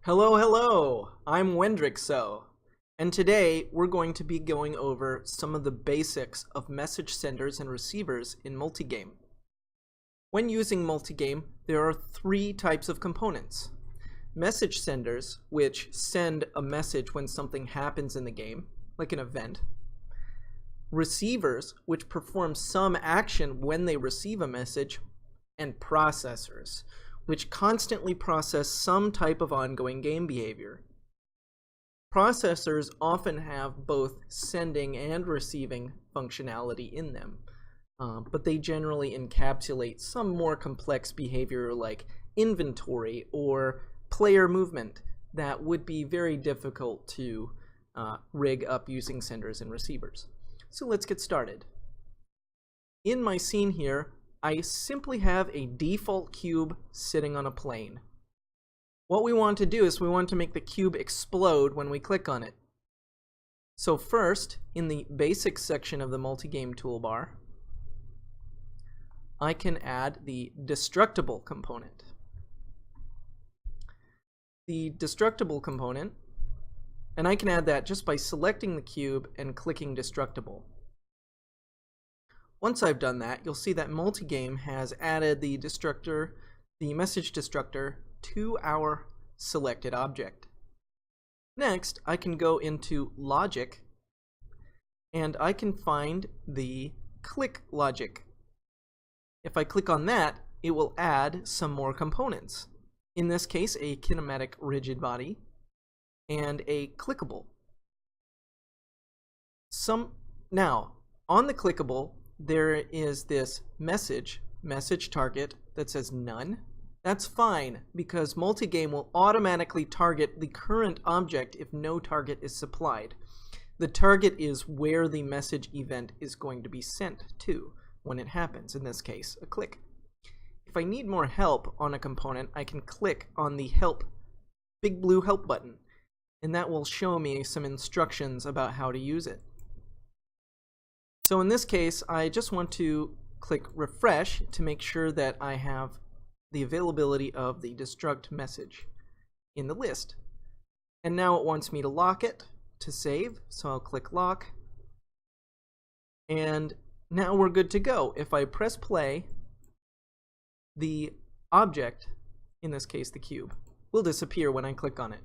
Hello, hello! I'm Wendrickso, and today we're going to be going over some of the basics of message senders and receivers in MultiGame. When using MultiGame, there are three types of components. Message senders, which send a message when something happens in the game, like an event. Receivers, which perform some action when they receive a message. And processors, which constantly process some type of ongoing game behavior. Processors often have both sending and receiving functionality in them, but they generally encapsulate some more complex behavior like inventory or player movement that would be very difficult to rig up using senders and receivers. So let's get started. In my scene here, I simply have a default cube sitting on a plane. What we want to do is we want to make the cube explode when we click on it. So first, in the basics section of the MultiGame toolbar, I can add the destructible component. The destructible component, and I can add that just by selecting the cube and clicking destructible. Once I've done that, you'll see that MultiGame has added the message destructor to our selected object. Next, I can go into logic and I can find the click logic. If I click on that, it will add some more components. In this case, a kinematic rigid body and a clickable. Now, on the clickable, there is this message target that says none. That's fine because MultiGame will automatically target the current object if no target is supplied. The target is where the message event is going to be sent to when it happens, in this case, a click. If I need more help on a component, I can click on the big blue help button, and that will show me some instructions about how to use it. So in this case, I just want to click refresh to make sure that I have the availability of the destruct message in the list. And now it wants me to lock it to save, so I'll click lock. And now we're good to go. If I press play, the object, in this case the cube, will disappear when I click on it.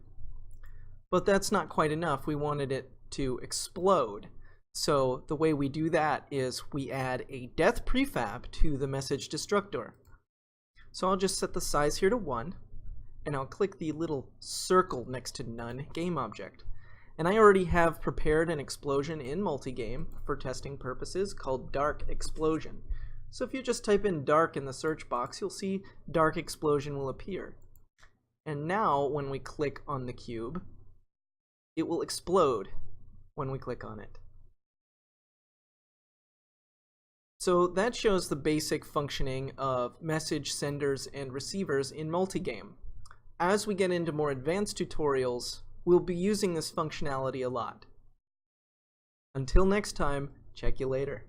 But that's not quite enough. We wanted it to explode. So the way we do that is we add a death prefab to the message destructor. So I'll just set the size here to 1, and I'll click the little circle next to none game object. And I already have prepared an explosion in MultiGame for testing purposes called dark explosion. So if you just type in dark in the search box, you'll see dark explosion will appear. And now when we click on the cube, it will explode when we click on it. So that shows the basic functioning of message senders and receivers in MultiGame. As we get into more advanced tutorials, we'll be using this functionality a lot. Until next time, check you later.